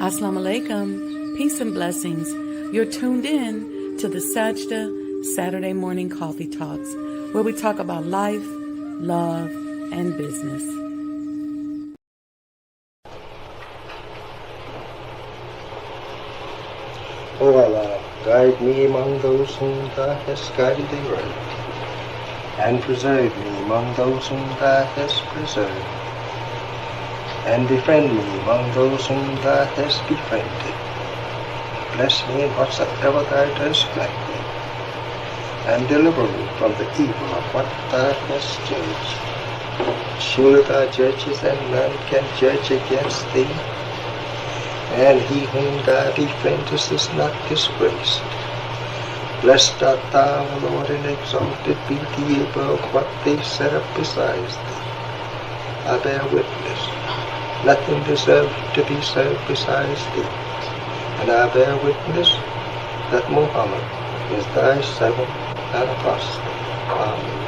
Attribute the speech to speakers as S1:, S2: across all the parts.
S1: Assalamu alaikum, peace and blessings. You're tuned in to the Sajdah Saturday Morning Coffee Talks, where we talk about life, love, and business.
S2: O Allah, guide me among those whom Thou hast guided aright, and preserve me among those whom Thou hast preserved, and befriend me among those whom Thou hast befriended. Bless me in whatsoever Thou dost grant me, and deliver me from the evil of what Thou hast judged. Surely Thou judgest, and none can judge against Thee, and he whom Thou befriendest is not disgraced. Blessed art Thou, O Lord, and exalted be Thee above what they set up besides Thee. I bear witness, nothing deserves to be served besides Thee, and I bear witness that Muhammad is Thy servant and apostle. Amen.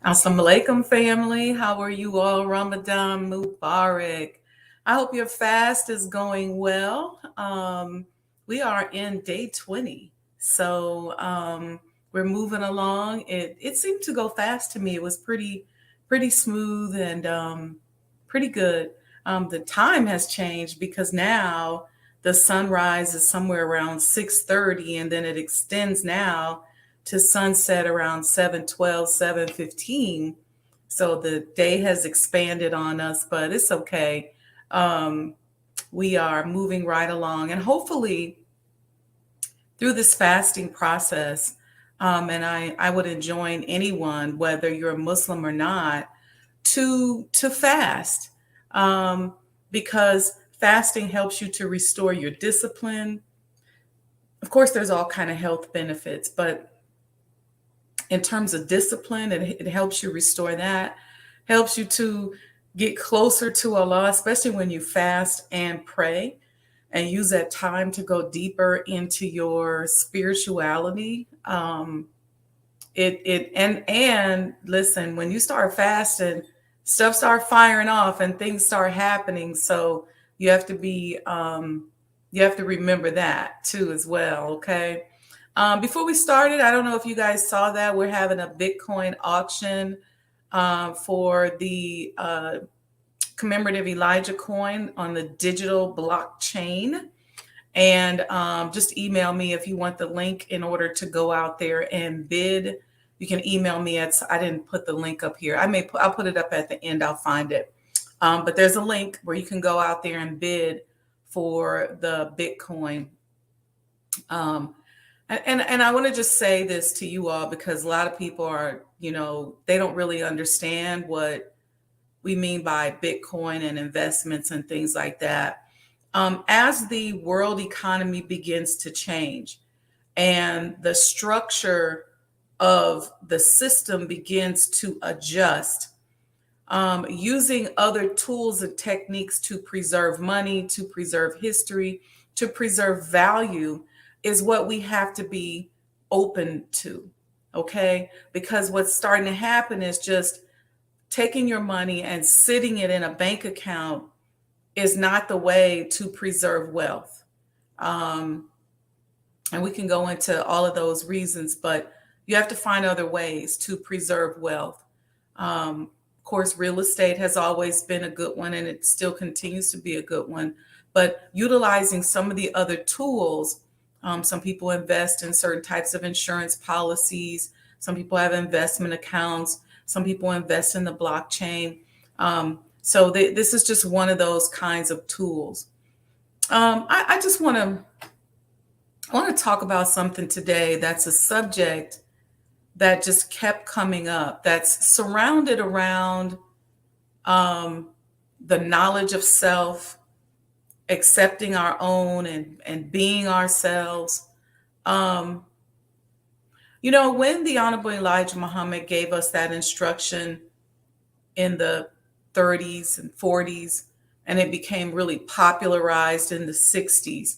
S1: Assalamu alaikum, family. How are you all? Ramadan Mubarak. I hope your fast is going well. We are in day 20. So we're moving along. It seemed to go fast to me. It was pretty smooth and pretty good. The time has changed because now the sunrise is somewhere around 6:30, and then it extends now to sunset around 7:12, 7:15. So the day has expanded on us, but it's okay. we are moving right along. And hopefully, through this fasting process, and I would enjoin anyone, whether you're a Muslim or not, to fast, um, because fasting helps you to restore your discipline. Of course, there's all kind of health benefits, but in terms of discipline, it helps you restore that, helps you to get closer to Allah, especially when you fast and pray and use that time to go deeper into your spirituality. And listen, when you start fasting, stuff start firing off and things start happening. So you have to be you have to remember that too as well. Okay. Before we started, I don't know if you guys saw that we're having a Bitcoin auction for the commemorative Elijah coin on the digital blockchain. And just email me if you want the link in order to go out there and bid. You can email me at, I didn't put the link up here. I'll put it up at the end. I'll find it. But there's a link where you can go out there and bid for the Bitcoin. And I want to just say this to you all, because a lot of people are, they don't really understand what we mean by Bitcoin and investments and things like that. As the world economy begins to change and the structure of the system begins to adjust, using other tools and techniques to preserve money, to preserve history, to preserve value is what we have to be open to. Okay? Because what's starting to happen is just taking your money and sitting it in a bank account is not the way to preserve wealth. And we can go into all of those reasons, but you have to find other ways to preserve wealth. Of course, real estate has always been a good one, and it still continues to be a good one. But utilizing some of the other tools, some people invest in certain types of insurance policies. Some people have investment accounts. Some people invest in the blockchain. So this is just one of those kinds of tools. I just want to talk about something today that's a subject that just kept coming up, that's surrounded around the knowledge of self, accepting our own and being ourselves. When the Honorable Elijah Muhammad gave us that instruction in the 30s and 40s, and it became really popularized in the 60s.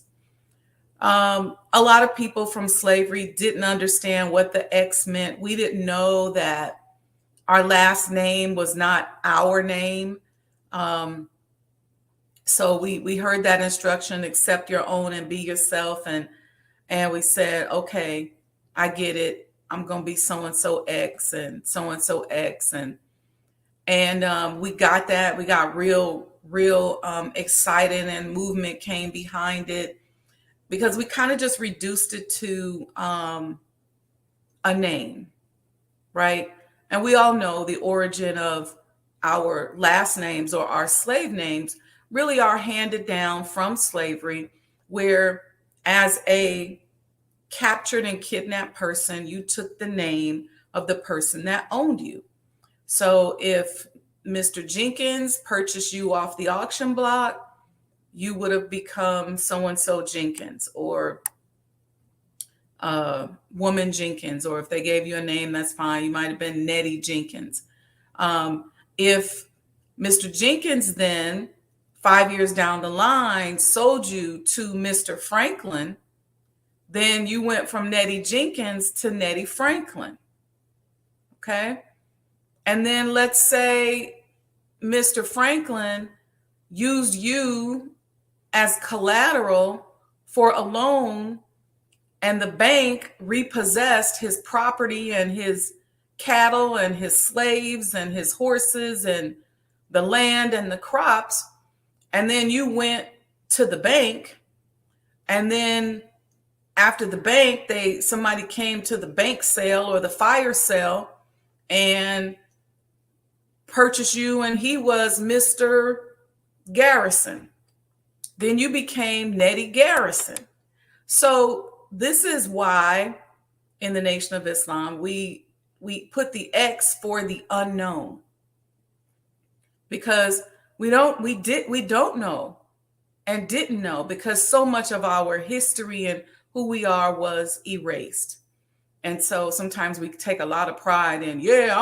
S1: A lot of people from slavery didn't understand what the X meant. We didn't know that our last name was not our name. So we heard that instruction, accept your own and be yourself. And we said, okay, I get it. I'm going to be so-and-so X and so-and-so X. And we got that. We got real excited, and movement came behind it, because we kind of just reduced it to a name, right? And we all know the origin of our last names, or our slave names, really are handed down from slavery, where as a captured and kidnapped person, you took the name of the person that owned you. So if Mr. Jenkins purchased you off the auction block, you would have become so-and-so Jenkins, or woman Jenkins, or if they gave you a name, that's fine. You might have been Nettie Jenkins. If Mr. Jenkins then, 5 years down the line, sold you to Mr. Franklin, then you went from Nettie Jenkins to Nettie Franklin. Okay? And then let's say Mr. Franklin used you as collateral for a loan, and the bank repossessed his property and his cattle and his slaves and his horses and the land and the crops. And then you went to the bank, and then after the bank, somebody came to the bank sale or the fire sale and purchased you, and he was Mr. Garrison. Then you became Nettie Garrison. So this is why in the Nation of Islam we put the X for the unknown, because we don't know and didn't know, because so much of our history and who we are was erased. And so sometimes we take a lot of pride in, yeah,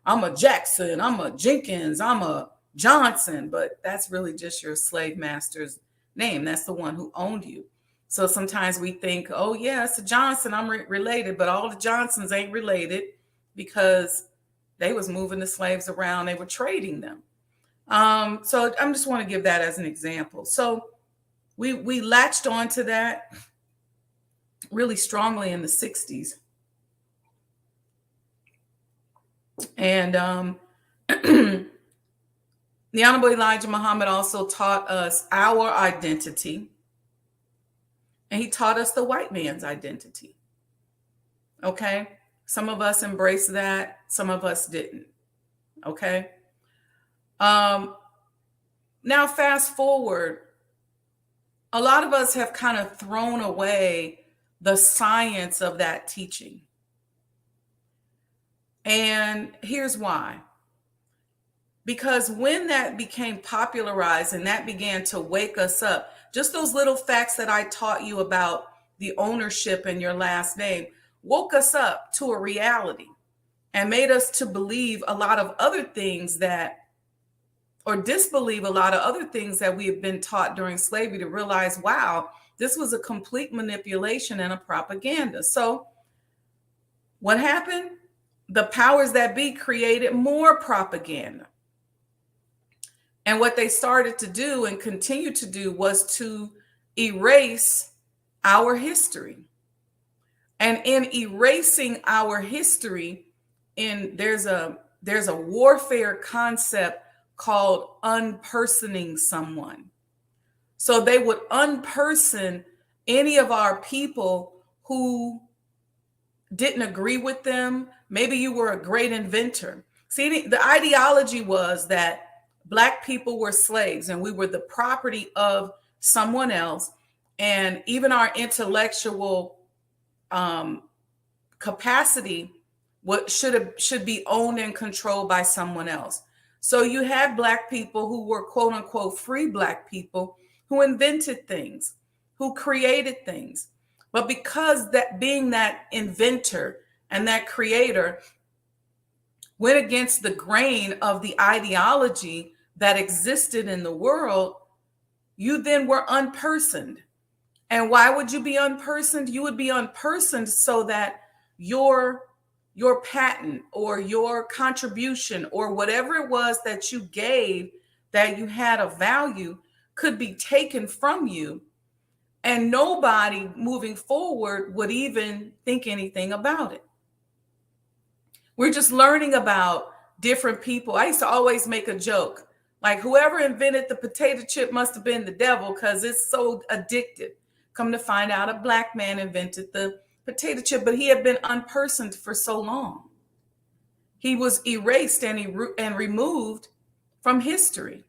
S1: I'm a Jackson, I'm a Jenkins, I'm a Johnson, but that's really just your slave master's name. That's the one who owned you. So sometimes we think, oh yeah, it's a Johnson, I'm related, but all the Johnsons ain't related, because they was moving the slaves around, they were trading them. So I just want to give that as an example. So we latched onto that really strongly in the 60s. And the Honorable Elijah Muhammad also taught us our identity, and he taught us the white man's identity. Okay? Some of us embraced that, some of us didn't. Okay? Now, fast forward, a lot of us have kind of thrown away the science of that teaching. And here's why. Because when that became popularized and that began to wake us up, just those little facts that I taught you about the ownership in your last name woke us up to a reality and made us to believe a lot of other things that, or disbelieve a lot of other things that we have been taught during slavery, to realize, wow, this was a complete manipulation and a propaganda. So what happened? The powers that be created more propaganda. And what they started to do and continue to do was to erase our history. And in erasing our history, there's a warfare concept called unpersoning someone. So they would unperson any of our people who didn't agree with them. Maybe you were a great inventor. See, the ideology was that Black people were slaves and we were the property of someone else. And even our intellectual capacity should be owned and controlled by someone else. So you had Black people who were quote unquote free Black people who invented things, who created things. But because that being that inventor and that creator went against the grain of the ideology that existed in the world, you then were unpersoned. And why would you be unpersoned? You would be unpersoned so that your patent or your contribution or whatever it was that you gave that you had of value could be taken from you, and nobody moving forward would even think anything about it. We're just learning about different people. I used to always make a joke, like whoever invented the potato chip must have been the devil because it's so addictive. Come to find out, a Black man invented the potato chip, but he had been unpersoned for so long. He was erased and removed from history.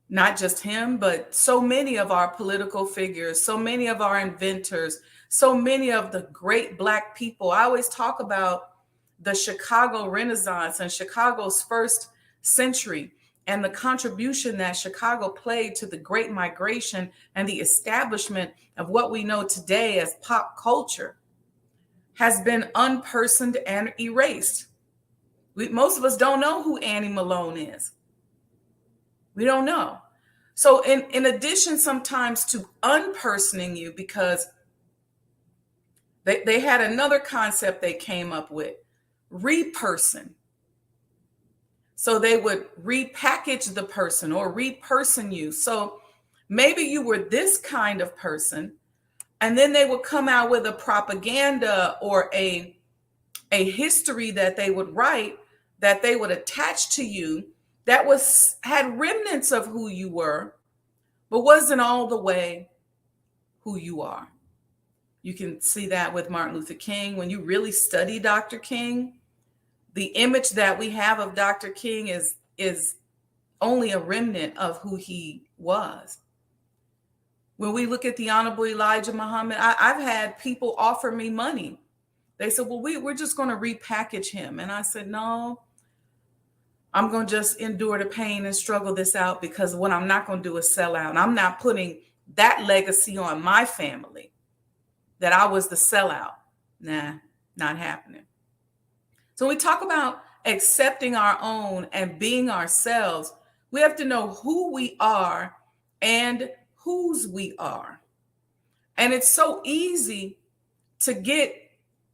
S1: Not just him, but so many of our political figures, so many of our inventors, so many of the great Black people. I always talk about the Chicago Renaissance and Chicago's first century and the contribution that Chicago played to the Great Migration and the establishment of what we know today as pop culture has been unpersoned and erased. Most of us don't know who Annie Malone is. We don't know. So in addition sometimes to unpersoning you, because they had another concept they came up with, reperson. So they would repackage the person or reperson you. So maybe you were this kind of person, and then they would come out with a propaganda or a history that they would write, that they would attach to you, that had remnants of who you were, but wasn't all the way who you are. You can see that with Martin Luther King. When you really study Dr. King, the image that we have of Dr. King is only a remnant of who he was. When we look at the Honorable Elijah Muhammad, I've had people offer me money. They said, well, we're just going to repackage him. And I said, no, I'm going to just endure the pain and struggle this out, because what I'm not going to do is sell out. I'm not putting that legacy on my family that I was the sellout. Nah, not happening. So when we talk about accepting our own and being ourselves, we have to know who we are and whose we are. And it's so easy to get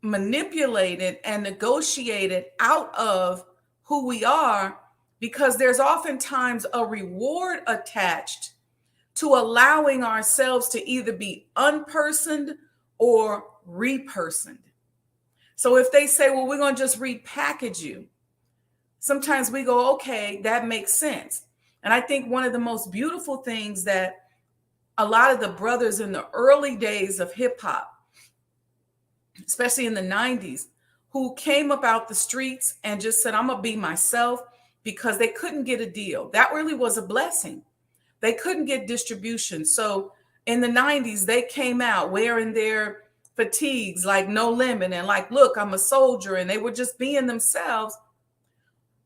S1: manipulated and negotiated out of who we are, because there's oftentimes a reward attached to allowing ourselves to either be unpersoned or repersoned. So if they say, well, we're going to just repackage you, sometimes we go, okay, that makes sense. And I think one of the most beautiful things that a lot of the brothers in the early days of hip hop, especially in the 90s, who came up out the streets and just said, I'm going to be myself, because they couldn't get a deal. That really was a blessing. They couldn't get distribution. So in the 90s, they came out wearing their fatigues like No Limit and like, look, I'm a soldier. And they were just being themselves.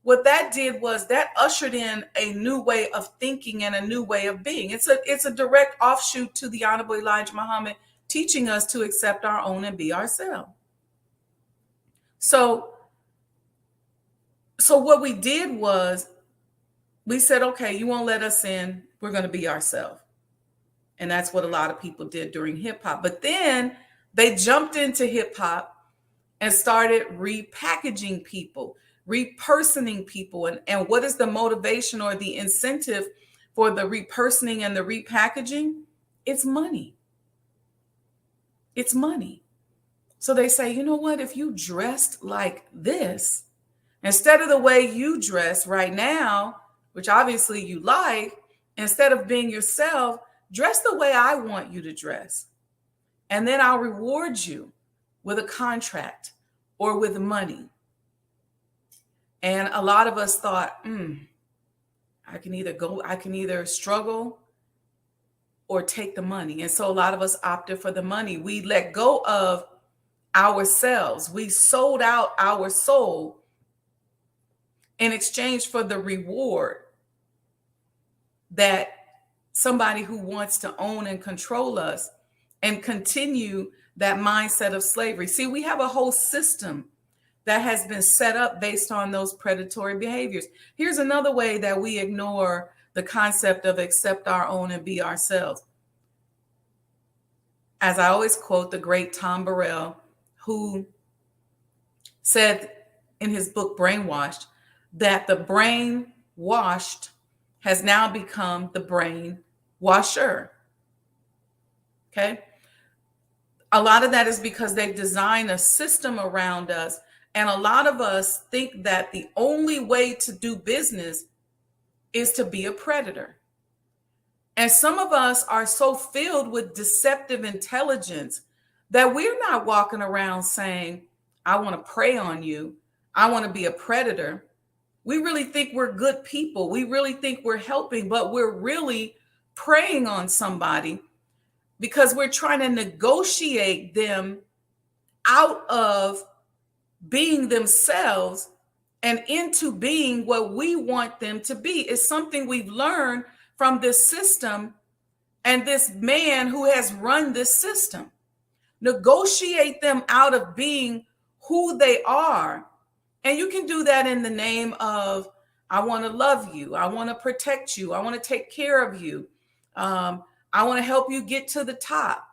S1: What that did was that ushered in a new way of thinking and a new way of being. It's a direct offshoot to the Honorable Elijah Muhammad teaching us to accept our own and be ourselves. So what we did was we said, okay, you won't let us in. We're going to be ourselves. And that's what a lot of people did during hip hop. But then they jumped into hip hop and started repackaging people, repersoning people. And what is the motivation or the incentive for the repersoning and the repackaging? It's money. It's money. So they say, you know what? If you dressed like this, instead of the way you dress right now, which obviously you like, instead of being yourself, dress the way I want you to dress. And then I'll reward you with a contract or with money. And a lot of us thought, I can either struggle or take the money. And so a lot of us opted for the money. We let go of ourselves. We sold out our soul in exchange for the reward that somebody who wants to own and control us and continue that mindset of slavery. See, we have a whole system that has been set up based on those predatory behaviors. Here's another way that we ignore the concept of accept our own and be ourselves. As I always quote the great Tom Burrell, who said in his book, Brainwashed, that the brain washed has now become the brain washer. Okay. A lot of that is because they've designed a system around us. And a lot of us think that the only way to do business is to be a predator. And some of us are so filled with deceptive intelligence that we're not walking around saying, I want to prey on you. I want to be a predator. We really think we're good people. We really think we're helping, but we're really preying on somebody because we're trying to negotiate them out of being themselves and into being what we want them to be. It's something we've learned from this system and this man who has run this system. Negotiate them out of being who they are. And you can do that in the name of, I want to love you. I want to protect you. I want to take care of you. I want to help you get to the top.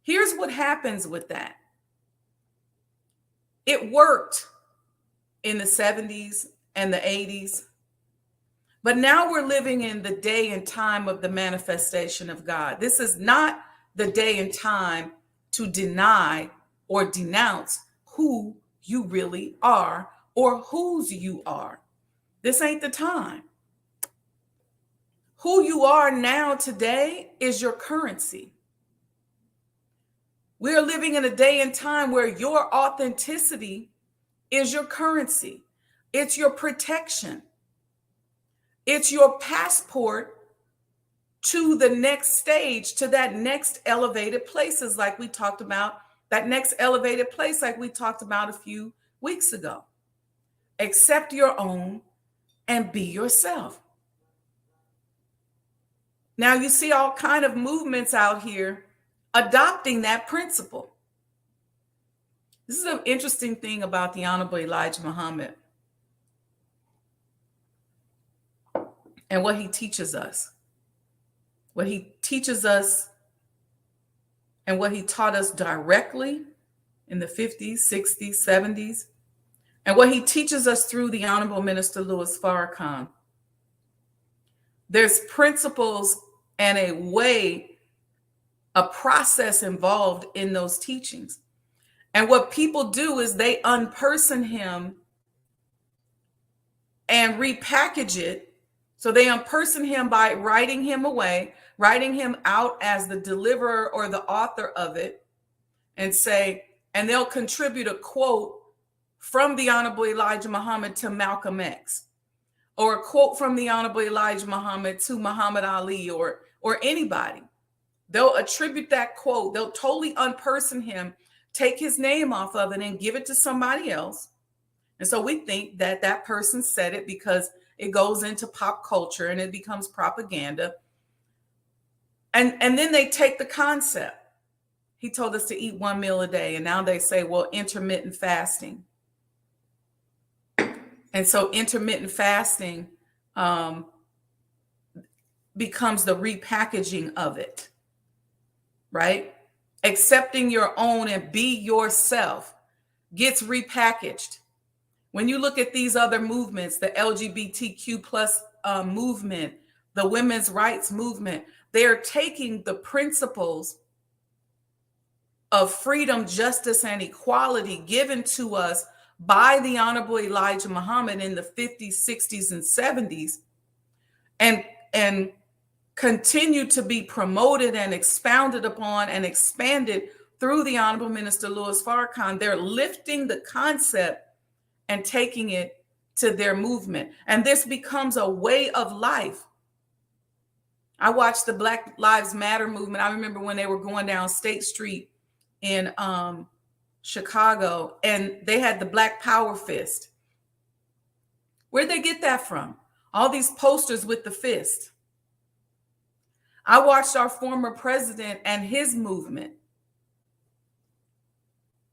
S1: Here's what happens with that. It worked in the 70s and the 80s. But now we're living in the day and time of the manifestation of God. This is not the day and time to deny or denounce who you really are or whose you are. This ain't the time. Who you are now today is your currency. We're living in a day and time where your authenticity is your currency. It's your protection. It's your passport to the next stage, to that next elevated places like we talked about, that next elevated place like we talked about a few weeks ago. Accept your own and be yourself. Now you see all kind of movements out here adopting that principle. This is an interesting thing about the Honorable Elijah Muhammad and what he teaches us. What he teaches us and what he taught us directly in the 50s, 60s, 70s, and what he teaches us through the Honorable Minister Louis Farrakhan. There's principles and a way, a process involved in those teachings. And what people do is they unperson him and repackage it. So they unperson him by writing him away, writing him out as the deliverer or the author of it, and say, and they'll contribute a quote from the Honorable Elijah Muhammad to Malcolm X, or a quote from the Honorable Elijah Muhammad to Muhammad Ali, or anybody. They'll attribute that quote. They'll totally unperson him, take his name off of it, and give it to somebody else. And so we think that that person said it because it goes into pop culture and it becomes propaganda. And then they take the concept. He told us to eat one meal a day. And now they say, well, intermittent fasting. And so intermittent fasting becomes the repackaging of it, right? Accepting your own and be yourself gets repackaged. When you look at these other movements, the LGBTQ plus movement, the women's rights movement, they're taking the principles of freedom, justice, and equality given to us by the Honorable Elijah Muhammad in the 50s, 60s, and 70s, and continue to be promoted and expounded upon and expanded through the Honorable Minister Louis Farrakhan. They're lifting the concept and taking it to their movement. And this becomes a way of life. I watched the Black Lives Matter movement. I remember when they were going down State Street in Chicago, and they had the Black Power fist. Where'd they get that from? All these posters with the fist. I watched our former president and his movement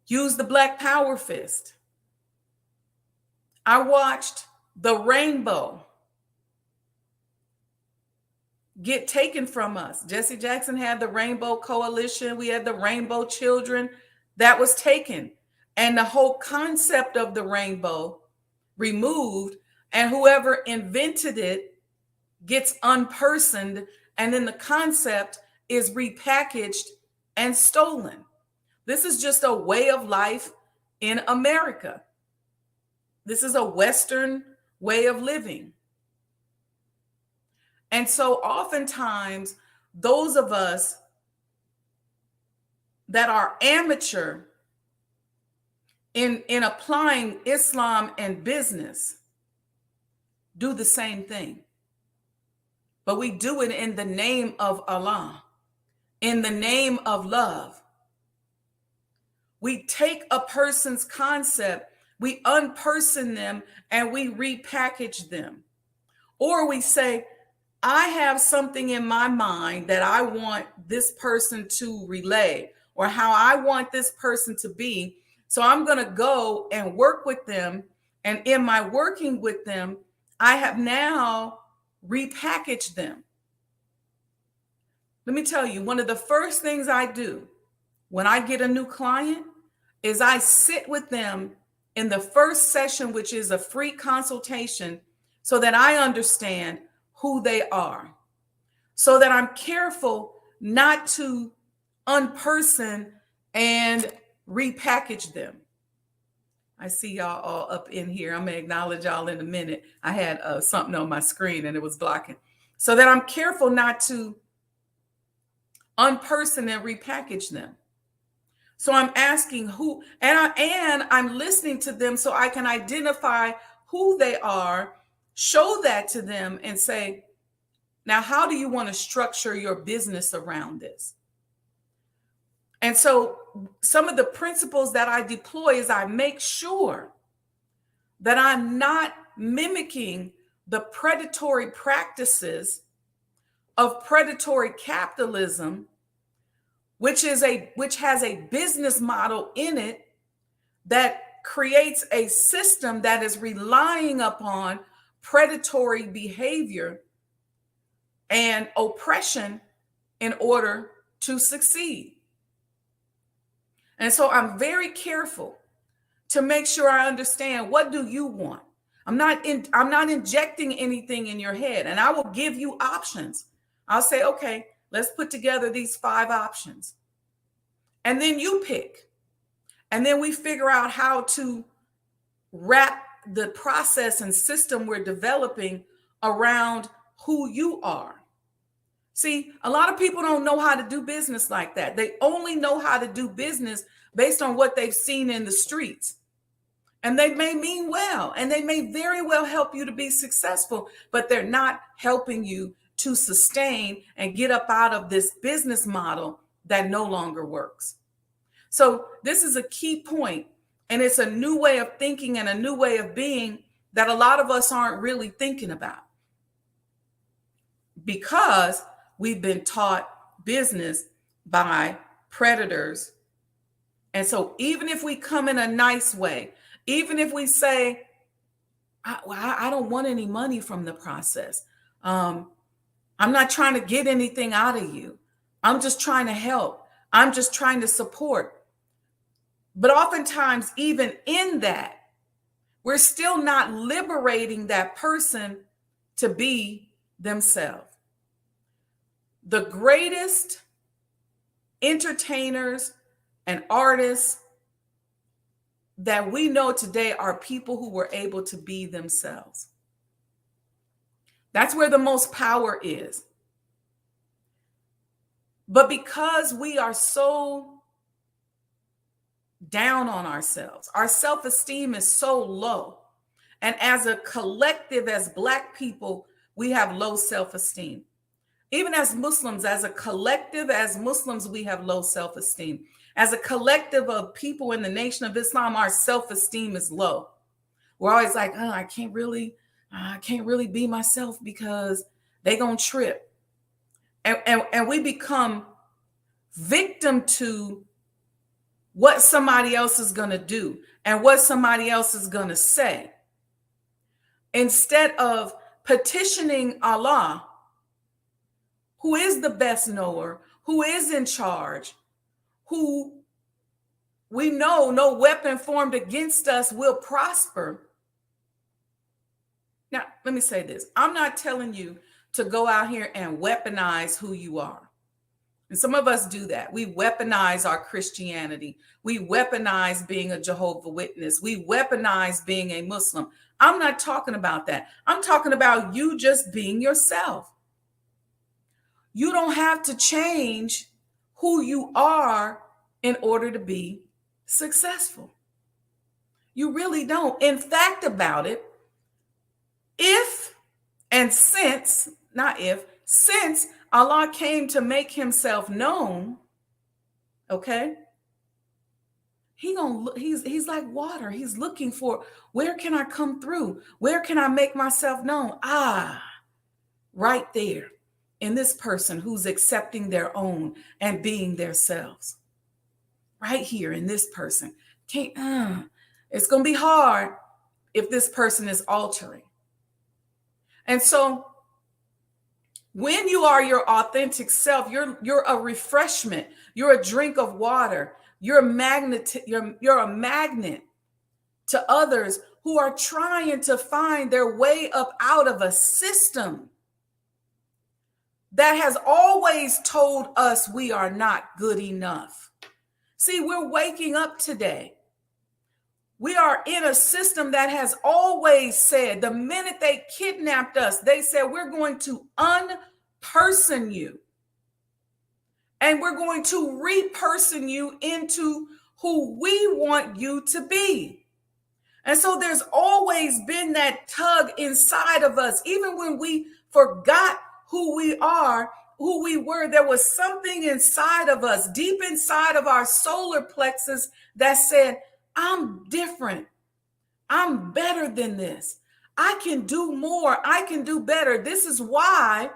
S1: use the Black Power fist. I watched the rainbow get taken from us. Jesse Jackson had the Rainbow Coalition. We had the Rainbow Children. That was taken. And the whole concept of the rainbow removed, and whoever invented it gets unpersoned, and then the concept is repackaged and stolen. This is just a way of life in America. This is a Western way of living. And so oftentimes, those of us that are amateur in applying Islam and business do the same thing. But we do it in the name of Allah, in the name of love. We take a person's concept, we unperson them, and we repackage them. Or we say, I have something in my mind that I want this person to relay, or how I want this person to be. So I'm going to go and work with them. And in my working with them, I have now repackaged them. Let me tell you, one of the first things I do when I get a new client is I sit with them in the first session, which is a free consultation, so that I understand who they are, so that I'm careful not to unperson and repackage them. I see y'all all up in here. I'm gonna acknowledge y'all in a minute. I had something on my screen and it was blocking. So that I'm careful not to unperson and repackage them. So I'm asking who, and I'm listening to them so I can identify who they are Show that to them and say, now, how do you want to structure your business around this? And so some of the principles that I deploy is I make sure that I'm not mimicking the predatory practices of predatory capitalism, which has a business model in it that creates a system that is relying upon predatory behavior and oppression in order to succeed. And so I'm very careful to make sure I understand, what do you want? I'm not injecting anything in your head, and I will give you options. I'll say, okay, let's put together these 5 options. And then you pick. And then we figure out how to wrap the process and system we're developing around who you are. See, a lot of people don't know how to do business like that. They only know how to do business based on what they've seen in the streets. And they may mean well, and they may very well help you to be successful, but they're not helping you to sustain and get up out of this business model that no longer works. So this is a key point, and it's a new way of thinking and a new way of being that a lot of us aren't really thinking about, because we've been taught business by predators. And so even if we come in a nice way, even if we say, I don't want any money from the process. I'm not trying to get anything out of you. I'm just trying to help. I'm just trying to support. But oftentimes, even in that, we're still not liberating that person to be themselves. The greatest entertainers and artists that we know today are people who were able to be themselves. That's where the most power is. But because we are so down on ourselves, our self-esteem is so low. And as a collective, as Black people, we have low self-esteem. Even as Muslims, as a collective, as Muslims, we have low self-esteem. As a collective of people in the Nation of Islam, our self-esteem is low. We're always like, oh, I can't really be myself because they gonna trip. And we become victim to what somebody else is gonna do and what somebody else is gonna say, instead of petitioning Allah, who is the best knower, who is in charge, who we know no weapon formed against us will prosper. Now, let me say this. I'm not telling you to go out here and weaponize who you are. And some of us do that. We weaponize our Christianity. We weaponize being a Jehovah's Witness. We weaponize being a Muslim. I'm not talking about that. I'm talking about you just being yourself. You don't have to change who you are in order to be successful. You really don't. In fact, about it, since Allah came to make himself known, okay, he's like water. He's looking for, where can I come through? Where can I make myself known? Right there in this person who's accepting their own and being themselves. Right here in this person. It's going to be hard if this person is altering. And so when you are your authentic self, you're a refreshment. You're a drink of water. You're a magnet to others who are trying to find their way up out of a system that has always told us we are not good enough. See, we're waking up today. We are in a system that has always said, the minute they kidnapped us, they said, we're going to unperson you. And we're going to reperson you into who we want you to be. And so there's always been that tug inside of us. Even when we forgot who we are, who we were, there was something inside of us, deep inside of our solar plexus that said, I'm different. I'm better than this. I can do more. I can do better. This is why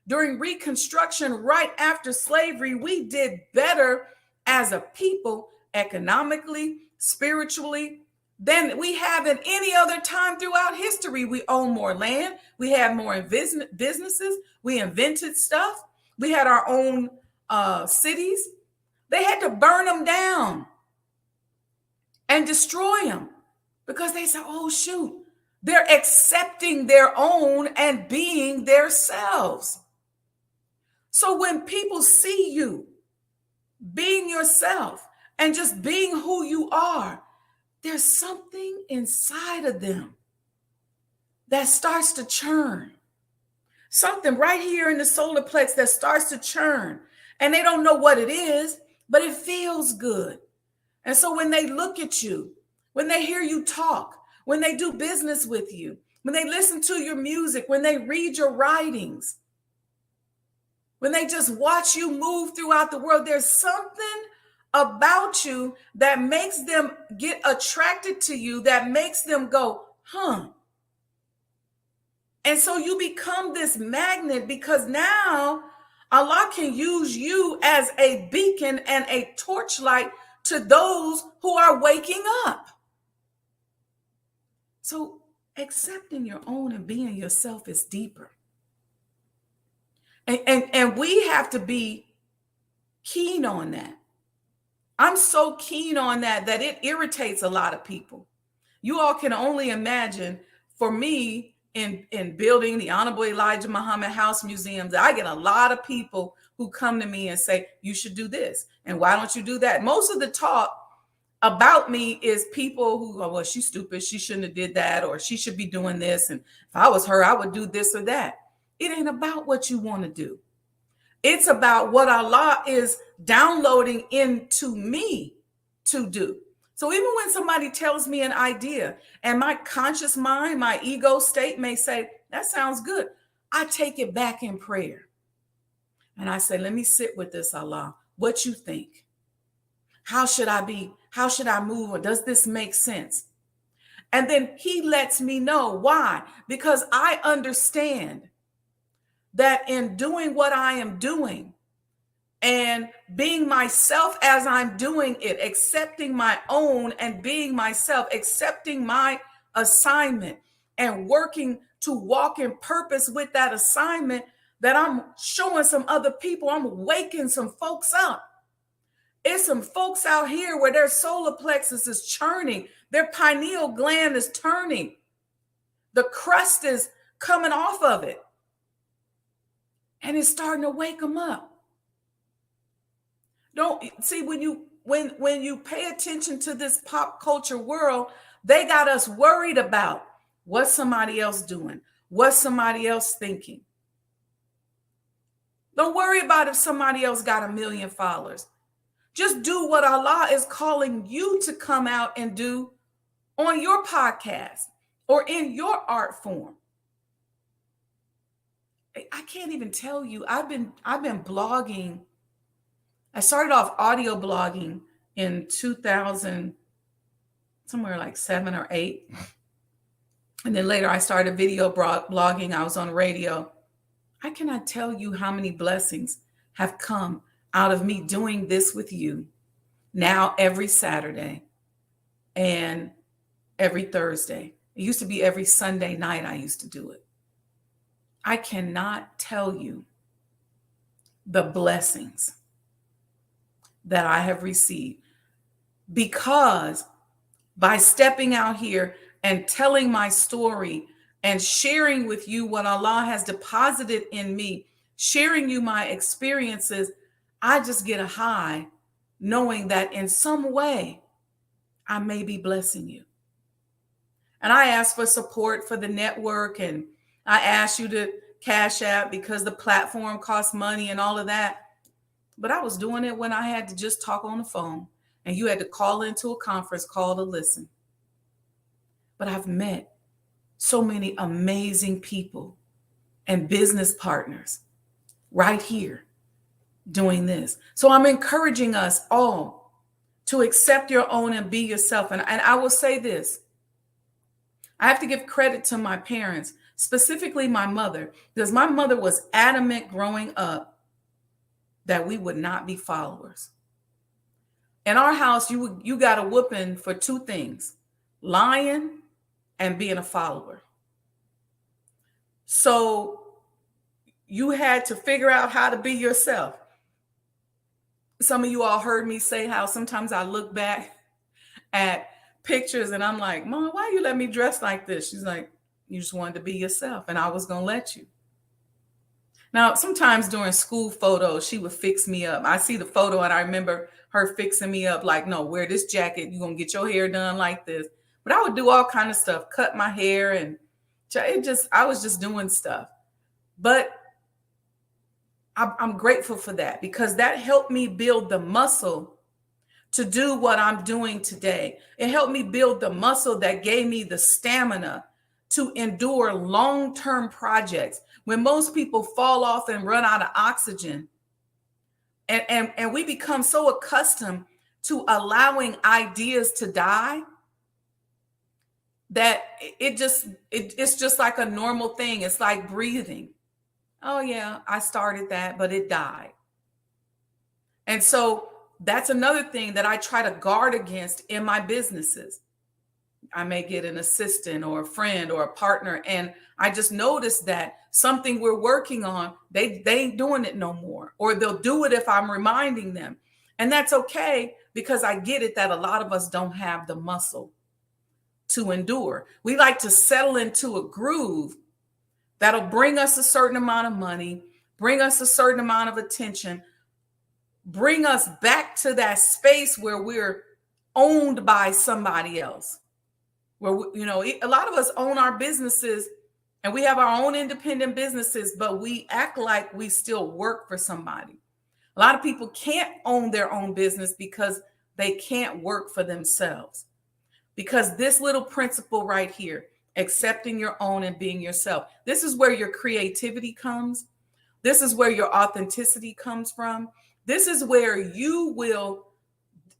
S1: during Reconstruction, right after slavery, we did better as a people, economically, spiritually, than we have at any other time throughout history. We own more land. We have more businesses. We invented stuff. We had our own cities. They had to burn them down and destroy them because they said, oh, shoot, they're accepting their own and being their selves. So when people see you being yourself and just being who you are, there's something inside of them that starts to churn. Something right here in the solar plex that starts to churn. And they don't know what it is, but it feels good. And so when they look at you, when they hear you talk, when they do business with you, when they listen to your music, when they read your writings, when they just watch you move throughout the world, there's something about you that makes them get attracted to you, that makes them go, huh? And so you become this magnet because now Allah can use you as a beacon and a torchlight to those who are waking up. So accepting your own and being yourself is deeper. And we have to be keen on that. I'm so keen on that it irritates a lot of people. You all can only imagine, for me, in building the Honorable Elijah Muhammad House Museums, I get a lot of people who come to me and say, you should do this. And why don't you do that? Most of the talk about me is people who go, well, she's stupid. She shouldn't have did that, or she should be doing this. And if I was her, I would do this or that. It ain't about what you want to do. It's about what Allah is downloading into me to do. So even when somebody tells me an idea and my conscious mind, my ego state may say, that sounds good, I take it back in prayer. And I say, let me sit with this, Allah. What you think? How should I be? How should I move? Or does this make sense? And then he lets me know why. Because I understand that in doing what I am doing and being myself as I'm doing it, accepting my own and being myself, accepting my assignment and working to walk in purpose with that assignment, that I'm showing some other people, I'm waking some folks up. It's some folks out here where their solar plexus is churning, their pineal gland is turning, the crust is coming off of it. And it's starting to wake them up. Don't see when you pay attention to this pop culture world, they got us worried about what somebody else doing, what somebody else thinking. Don't worry about if somebody else got 1 million followers. Just do what Allah is calling you to come out and do on your podcast or in your art form. I can't even tell you. I've been blogging. I started off audio blogging in 2000, somewhere like 7 or 8. And then later I started video blogging. I was on radio. I cannot tell you how many blessings have come out of me doing this with you now every Saturday and every Thursday. It used to be every Sunday night I used to do it. I cannot tell you the blessings that I have received because by stepping out here and telling my story and sharing with you what Allah has deposited in me, sharing you my experiences, I just get a high knowing that in some way I may be blessing you. And I ask for support for the network, and I asked you to Cash App because the platform costs money and all of that. But I was doing it when I had to just talk on the phone and you had to call into a conference call to listen. but I've met so many amazing people and business partners right here doing this. So I'm encouraging us all to accept your own and be yourself. And I will say this, I have to give credit to my parents, specifically my mother, because my mother was adamant growing up that we would not be followers. In our house, you got a whooping for two things: lying and being a follower. So you had to figure out how to be yourself. Some of you all heard me say how sometimes I look back at pictures and I'm like, Mom, why you let me dress like this? She's like, you just wanted to be yourself and I was going to let you. Now, sometimes during school photos, she would fix me up. I see the photo and I remember her fixing me up like, no, wear this jacket. You're going to get your hair done like this. But I would do all kind of stuff, cut my hair, and I was just doing stuff. But I'm grateful for that because that helped me build the muscle to do what I'm doing today. It helped me build the muscle that gave me the stamina to endure long-term projects. When most people fall off and run out of oxygen, and we become so accustomed to allowing ideas to die that it's just like a normal thing. It's like breathing. Oh yeah, I started that, but it died. And so that's another thing that I try to guard against in my businesses. I may get an assistant or a friend or a partner, and I just noticed that something we're working on, they ain't doing it no more, or they'll do it if I'm reminding them. And that's okay because I get it that a lot of us don't have the muscle to endure. We like to settle into a groove that'll bring us a certain amount of money, bring us a certain amount of attention, bring us back to that space where we're owned by somebody else. Where, a lot of us own our businesses and we have our own independent businesses, but we act like we still work for somebody. A lot of people can't own their own business because they can't work for themselves. Because this little principle right here, accepting your own and being yourself, this is where your creativity comes. This is where your authenticity comes from. This is where you will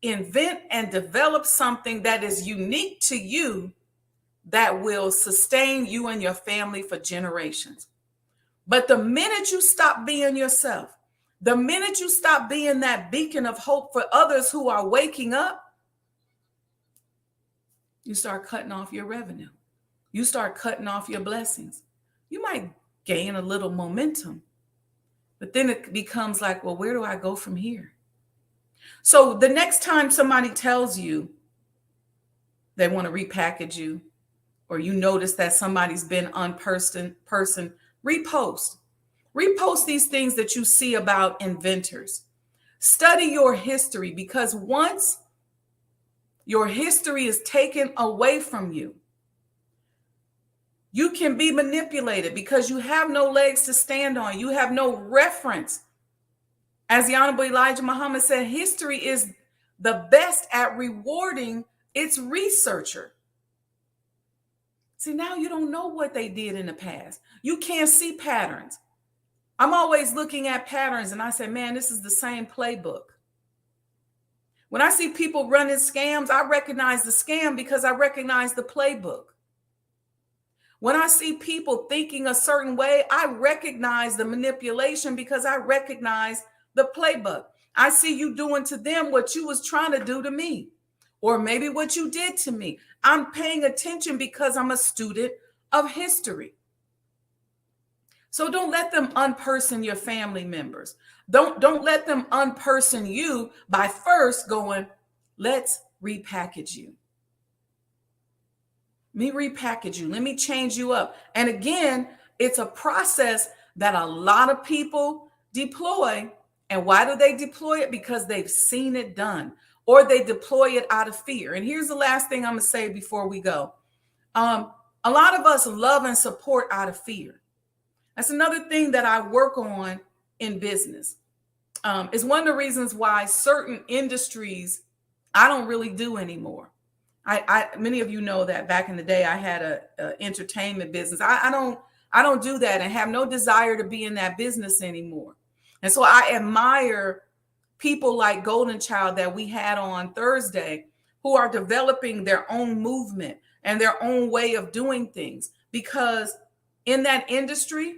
S1: invent and develop something that is unique to you that will sustain you and your family for generations. But the minute you stop being yourself, the minute you stop being that beacon of hope for others who are waking up, you start cutting off your revenue. You start cutting off your blessings. You might gain a little momentum, but then it becomes like, well, where do I go from here? So the next time somebody tells you they want to repackage you, or you notice that somebody's been unperson, repost. Repost these things that you see about inventors. Study your history, because once your history is taken away from you, you can be manipulated because you have no legs to stand on. You have no reference. As the Honorable Elijah Muhammad said, history is the best at rewarding its researcher. See, now you don't know what they did in the past. You can't see patterns. I'm always looking at patterns and I say, man, this is the same playbook. When I see people running scams, I recognize the scam because I recognize the playbook. When I see people thinking a certain way, I recognize the manipulation because I recognize the playbook. I see you doing to them what you was trying to do to me, or maybe what you did to me. I'm paying attention because I'm a student of history. So don't let them unperson your family members. Don't let them unperson you by first going, let's repackage you. Let me repackage you. Let me change you up. And again, it's a process that a lot of people deploy. And why do they deploy it? Because they've seen it done, or they deploy it out of fear. And here's the last thing I'm going to say before we go. A lot of us love and support out of fear. That's another thing that I work on in business. It's one of the reasons why certain industries I don't really do anymore. Many of you know that back in the day I had a entertainment business. I don't do that and have no desire to be in that business anymore. And so I admire people like Golden Child that we had on Thursday, who are developing their own movement and their own way of doing things, because in that industry,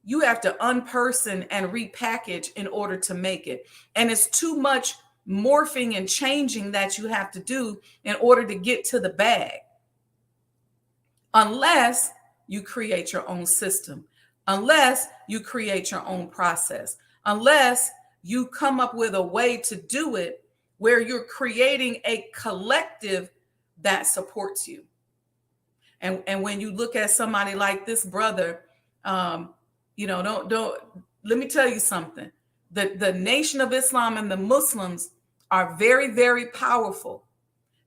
S1: you have to unperson and repackage in order to make it. And it's too much morphing and changing that you have to do in order to get to the bag, unless you create your own system, unless you create your own process, unless you come up with a way to do it where you're creating a collective that supports you. And when you look at somebody like this brother, don't let me tell you something. The Nation of Islam and the Muslims are very, very powerful.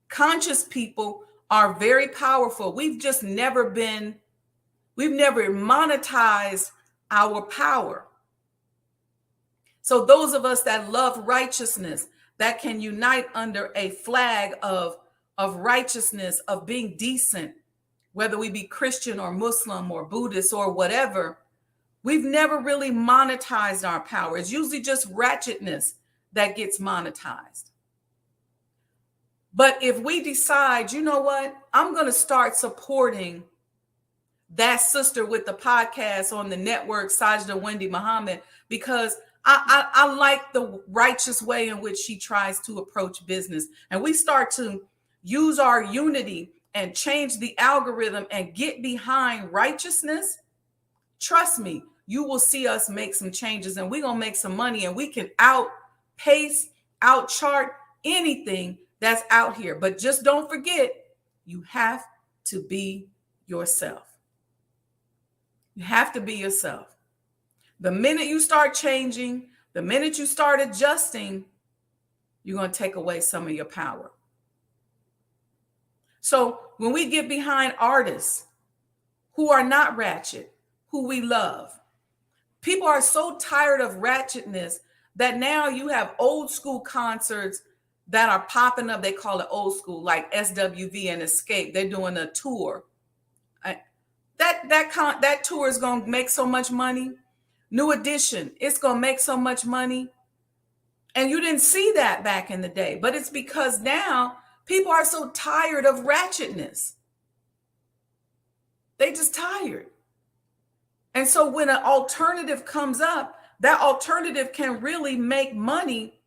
S1: Conscious people are very powerful. We've never monetized our power. So those of us that love righteousness, that can unite under a flag of righteousness, of being decent, whether we be Christian or Muslim or Buddhist or whatever, we've never really monetized our power. It's usually just ratchetness that gets monetized. But if we decide, you know what, I'm going to start supporting that sister with the podcast on the network, Sajdah Wendy Muhammad, because I like the righteous way in which she tries to approach business. And we start to use our unity and change the algorithm and get behind righteousness. Trust me, you will see us make some changes, and we're going to make some money, and we can outpace, outchart anything that's out here. But just don't forget, you have to be yourself. You have to be yourself. The minute you start changing, the minute you start adjusting, you're going to take away some of your power. So when we get behind artists who are not ratchet, who we love, people are so tired of ratchetness that now you have old school concerts that are popping up. They call it old school, like SWV and Escape. They're doing a tour. That tour is going to make so much money. New Edition, it's going to make so much money. And you didn't see that back in the day, but it's because now people are so tired of ratchetness. They just tired. And so when an alternative comes up, that alternative can really make money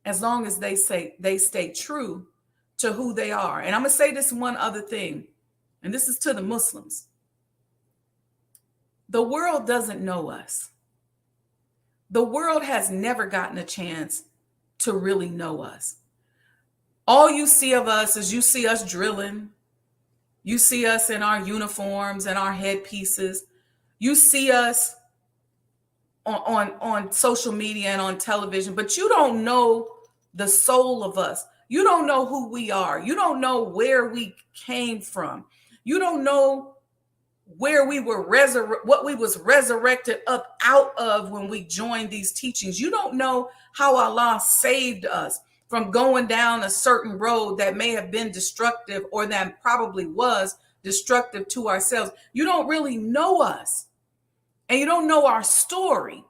S1: as long as they stay true to who they are. And I'm going to say this one other thing, and this is to the Muslims. The world doesn't know us. The world has never gotten a chance to really know us. All you see of us is you see us drilling. You see us in our uniforms and our headpieces. You see us on social media and on television, but you don't know the soul of us. You don't know who we are. You don't know where we came from. You don't know where we were what we was resurrected up out of when we joined these teachings. You don't know how Allah saved us from going down a certain road that may have been destructive, or that probably was destructive to ourselves. You don't really know us, and you don't know our story.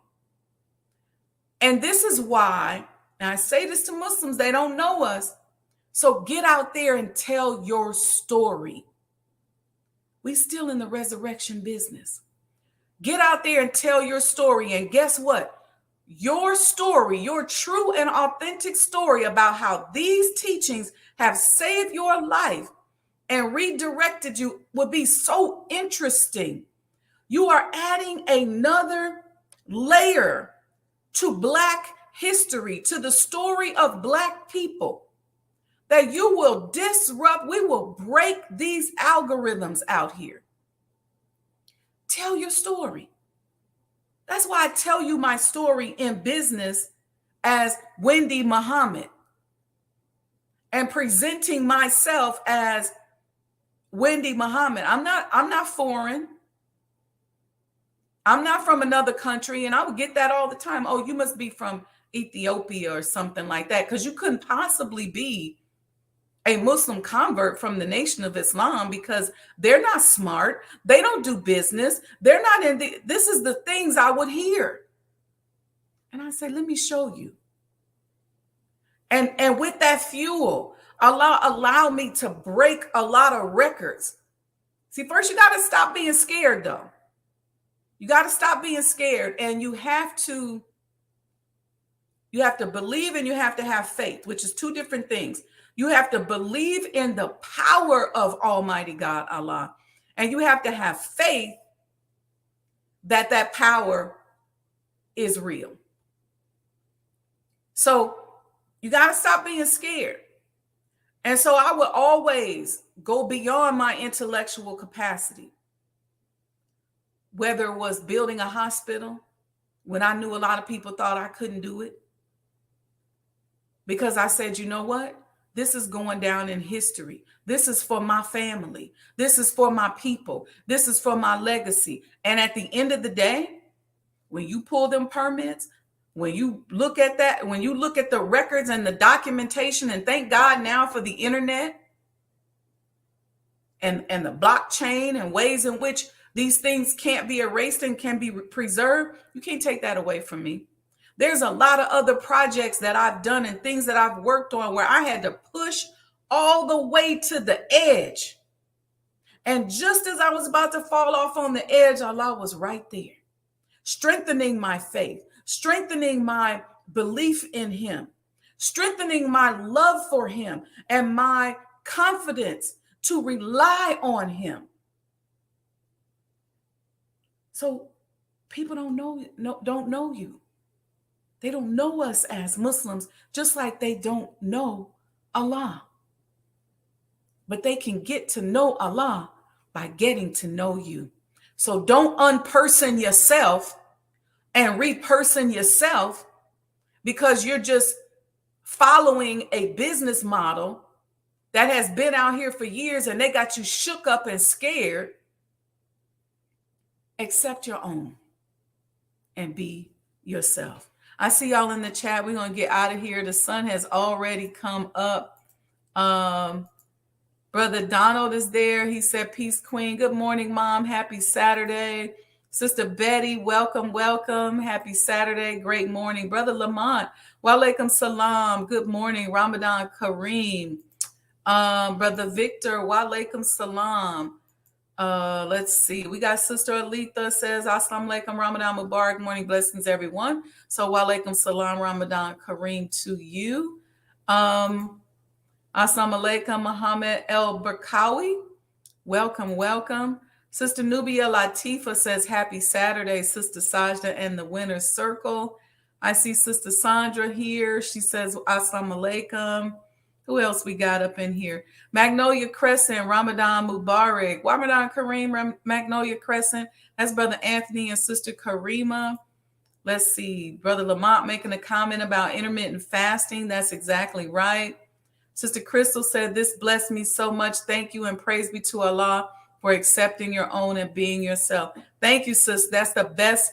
S1: And this is why, and I say this to Muslims, they don't know us. So get out there and tell your story. We still in the resurrection business. Get out there and tell your story. And guess what? Your story, your true and authentic story about how these teachings have saved your life and redirected you would be so interesting. You are adding another layer to Black history, to the story of Black people, that you will disrupt. We will break these algorithms out here. Tell your story. That's why I tell you my story in business as Wendy Muhammad, and presenting myself as Wendy Muhammad. I'm not foreign. I'm not from another country. And I would get that all the time. Oh, you must be from Ethiopia or something like that, because you couldn't possibly be a Muslim convert from the Nation of Islam because they're not smart. They don't do business. They're not in the, this is the things I would hear. And I say, let me show you. And with that fuel, Allah allow me to break a lot of records. See, first you got to stop being scared though. You got to stop being scared, and you have to believe and you have to have faith, which is two different things. You have to believe in the power of Almighty God, Allah, and you have to have faith that that power is real. So you got to stop being scared. And so I would always go beyond my intellectual capacity, whether it was building a hospital when I knew a lot of people thought I couldn't do it. Because I said, you know what? This is going down in history. This is for my family. This is for my people. This is for my legacy. And at the end of the day, when you pull them permits, when you look at that, when you look at the records and the documentation, and thank God now for the internet and the blockchain and ways in which these things can't be erased and can be preserved, you can't take that away from me. There's a lot of other projects that I've done and things that I've worked on where I had to push all the way to the edge. And just as I was about to fall off on the edge, Allah was right there, strengthening my faith, strengthening my belief in Him, strengthening my love for Him and my confidence to rely on Him. So people don't know you. They don't know us as Muslims, just like they don't know Allah. But they can get to know Allah by getting to know you. So don't unperson yourself and reperson yourself because you're just following a business model that has been out here for years and they got you shook up and scared. Accept your own and be yourself. I see y'all in the chat. We're going to get out of here. The sun has already come up. Brother Donald is there. He said, peace, queen. Good morning, mom. Happy Saturday. Sister Betty, welcome, welcome. Happy Saturday. Great morning. Brother Lamont, walaikum salam. Good morning. Ramadan Kareem. Brother Victor, walaikum salam. Let's see. We got Sister Alita says, Assalamu alaikum, Ramadan Mubarak, morning blessings, everyone. So, walaikum salam, Ramadan Kareem to you. Assalamu alaikum, Muhammad El Barkawi. Welcome, welcome. Sister Nubia Latifa says, happy Saturday, Sister Sajdah and the Winner's Circle. I see Sister Sandra here. She says, Assalamu alaikum. Who else we got up in here? Magnolia Crescent, Ramadan Mubarak. Ramadan Kareem, Magnolia Crescent. That's Brother Anthony and Sister Karima. Let's see. Brother Lamont making a comment about intermittent fasting. That's exactly right. Sister Crystal said, this blessed me so much. Thank you and praise be to Allah for accepting your own and being yourself. Thank you, sis. That's the best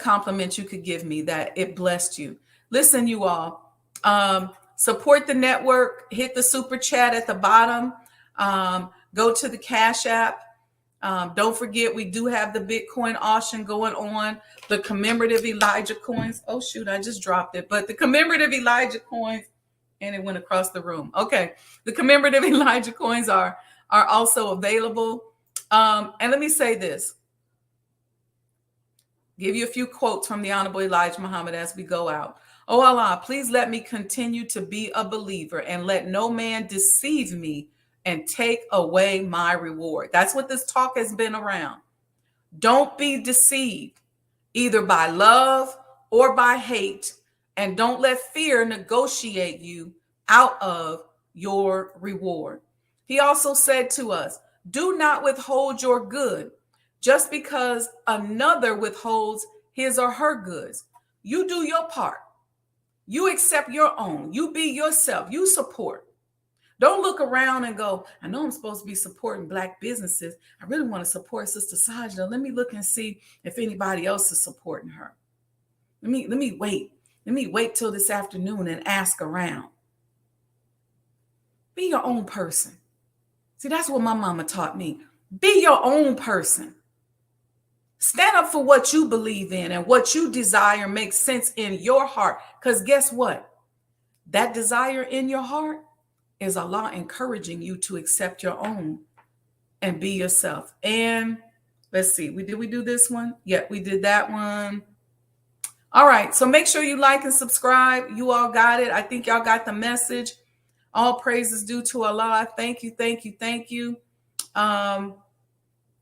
S1: compliment you could give me, that it blessed you. Listen, you all. Support the network, hit the super chat at the bottom, go to the Cash App. Don't forget, we do have the Bitcoin auction going on, the commemorative Elijah coins. Oh, shoot, I just dropped it. But the commemorative Elijah coins, and it went across the room. Okay, the commemorative Elijah coins are also available. And let me say this. Give you a few quotes from the Honorable Elijah Muhammad as we go out. Oh Allah, please let me continue to be a believer and let no man deceive me and take away my reward. That's what this talk has been around. Don't be deceived either by love or by hate, and don't let fear negotiate you out of your reward. He also said to us, do not withhold your good just because another withholds his or her goods. You do your part. You accept your own. You be yourself. You support. Don't look around and go, I know I'm supposed to be supporting Black businesses. I really want to support Sister Sajdah. Let me look and see if anybody else is supporting her. Let me wait. Let me wait till this afternoon and ask around. Be your own person. See, that's what my mama taught me. Be your own person. Stand up for what you believe in and what you desire makes sense in your heart. Because guess what? That desire in your heart is Allah encouraging you to accept your own and be yourself. And let's see, we do this one? Yeah, we did that one. All right, so make sure you like and subscribe. You all got it. I think y'all got the message. All praises due to Allah. Thank you, thank you, thank you.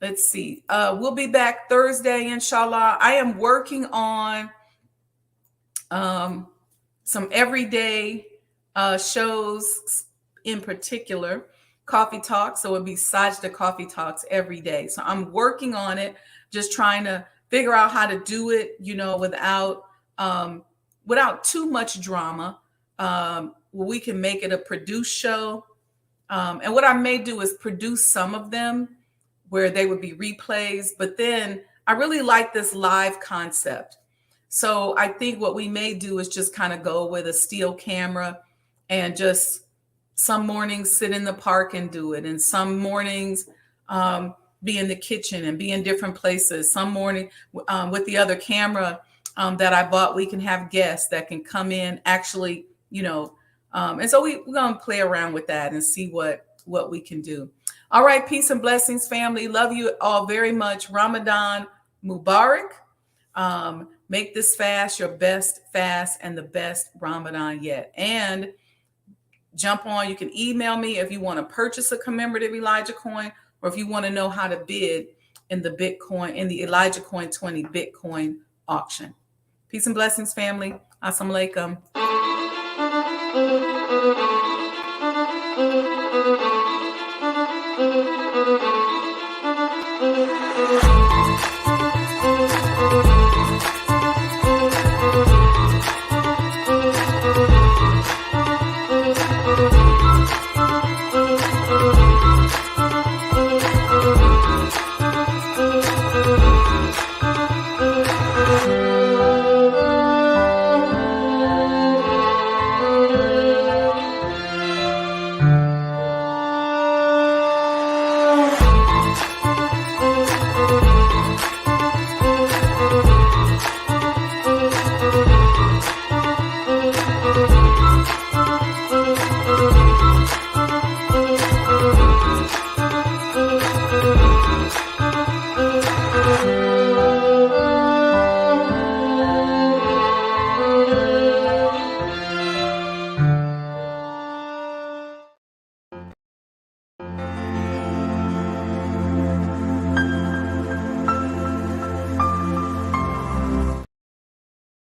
S1: Let's see. We'll be back Thursday, inshallah. I am working on some everyday shows, in particular coffee talks. So it'll be Sajdah coffee talks every day. So I'm working on it, just trying to figure out how to do it, without too much drama. We can make it a produced show. And what I may do is produce some of them where they would be replays, but then I really like this live concept. So I think what we may do is just kind of go with a still camera and just some mornings sit in the park and do it. And some mornings be in the kitchen and be in different places. Some morning with the other camera that I bought, we can have guests that can come in actually, and so we're going to play around with that and see what we can do. All right. Peace and blessings, family. Love you all very much. Ramadan Mubarak. Make this fast your best fast and the best Ramadan yet. And jump on. You can email me if you want to purchase a commemorative Elijah coin, or if you want to know how to bid in the Elijah Coin 20 Bitcoin auction. Peace and blessings, family. Assalamu alaikum.